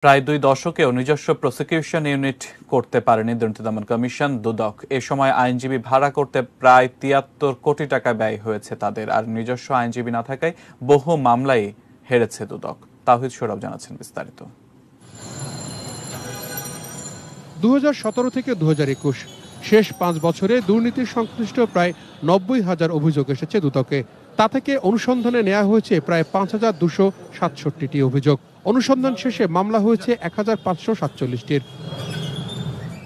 প্রায় 2 দশকেও নিজস্ব prosecution unit করতে পারেনি দুর্নীতি দমন কমিশন দুদক। এ সময় আইনজীবী ভাড়া করতে প্রায় 73 কোটি টাকা ব্যয় হয়েছে তাদের। আর নিজস্ব আইনজীবী না থাকায় বহু মামলাই হেরেছে দুদক। তাওহিদ সৌরভ জানাচ্ছেন বিস্তারিত। 2017 থেকে 2021 শেষ 5 বছরে দুর্নীতি সংশ্লিষ্ট প্রায় 90,000 অভিযোগ এসেছে দুদকে। তা থেকে অনুসন্ধানে নেওয়া হয়েছে প্রায় 5,267টি অভিযোগ। অনুসন্ধান শেষে মামলা হয়েছে 1,547টির।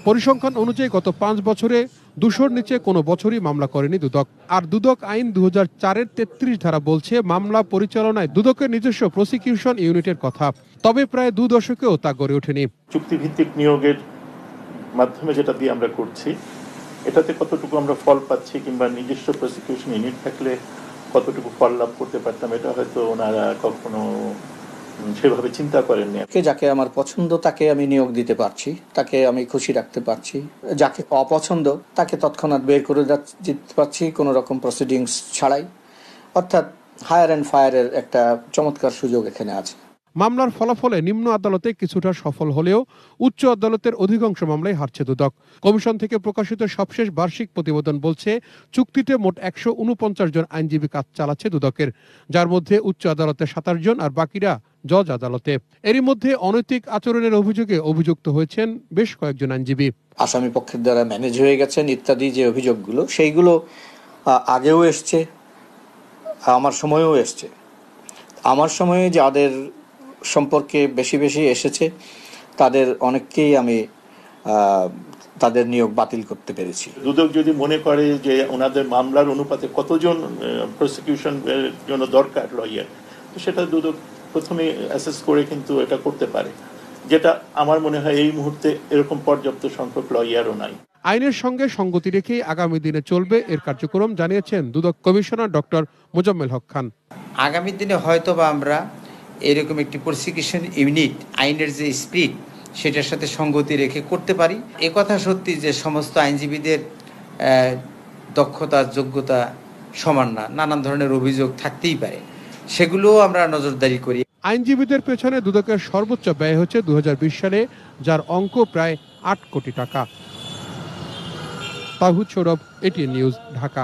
পরিসংখ্যান অনুযায়ী গত 5 বছরে 200-র নিচে কোনো বছরই মামলা করেনি দুদক। আর দুদক আইন 2004-এর 33 ধারা বলছে মামলা পরিচালনায় দুদকের নিজস্ব প্রসিকিউশন ইউনিটের কথা। তবে প্রায় 2 দশকেও তা গড়ে ওঠেনি। চুক্তিভিত্তিক নিয়োগের মাধ্যমে যেটা দিয়ে আমরা করছি, এটাতে কতটুকু আমরা ফল পাচ্ছি কিংবা নিজস্ব প্রসিকিউশন ইউনিট থাকলে কতটুকু ফল লাভ করতে পারতাম, এটা হয়তো ওনারা কখনো সেভাবে চিন্তা করেননি। যাকে আমার পছন্দ তাকে আমি নিয়োগ দিতে পারছি, তাকে আমি খুশি রাখতে পারছি। যাকে অপছন্দ তাকে তৎক্ষণাৎ বের করে দিতে পারছি কোনো রকম প্রসিডিংস ছাড়াই। অর্থাৎ হায়ার অ্যান্ড ফায়ারের একটা চমৎকার সুযোগ এখানে আছে। মামলার ফলাফলে নিম্ন আদালতে কিছুটা সফল হলেও উচ্চ আদালতের অধিকাংশ মামলায় হারছে দুদক। কমিশন থেকে প্রকাশিত সবশেষ বার্ষিক প্রতিবেদন বলছে চুক্তিতে মোট 149 জন আইনজীবী কাজ চালাচ্ছে দুদকের, যার মধ্যে উচ্চ আদালতে 27 জন আর বাকিরা জজ আদালতে। এরই মধ্যে অনৈতিক আচরণের অভিযোগে অভিযুক্ত হয়েছেন বেশ কয়েকজন আইনজীবী। আসামি পক্ষের দ্বারা ম্যানেজ হয়ে গেছেন ইত্যাদি যে অভিযোগগুলো, সেইগুলো আগেও এসছে, আমার সময়েও এসছে। আমার সময়ে যাদের সম্পর্কে বেশি বেশি এসেছে তাদের অনেককেই আমি তাদের নিয়োগ বাতিল করতে পেরেছি। দুদক যদি মনে করে যে ওনাদের মামলার অনুপাতে কতজন প্রসিকিউশন জন্য দরকার লয়ার, তো সেটা দুদক প্রথমে অ্যাসেস করে কিন্তু এটা করতে পারে, যেটা আমার মনে হয় এই মুহূর্তে এরকম পর্যাপ্ত সংখ্যক লয়ারও নাই। আইনের সঙ্গে সঙ্গতি রেখেই আগামী দিনে চলবে এর কার্যক্রম, জানিয়েছেন দুদক কমিশনার ডক্টর মোজাম্মেল হক খান। আগামী দিনে হয়তো বা আমরা এরকম একটি প্রসিকিউশন ইউনিট আইনের যে স্পিড সেটার সাথে সঙ্গতি রেখে করতে পারি। একথা সত্যি যে সমস্ত আইনজীবীদের দক্ষতা যোগ্যতা সমান না, নানান ধরনের অভিযোগ থাকতেই পারে, সেগুলোও আমরা নজরদারি করি। আইনজীবীদের পেছনে দুদকের সর্বোচ্চ ব্যয় হচ্ছে 2020 সালে, যার অঙ্ক প্রায় 8 কোটি টাকা। তাওহিদ সৌরভ, এটিএন নিউজ, ঢাকা।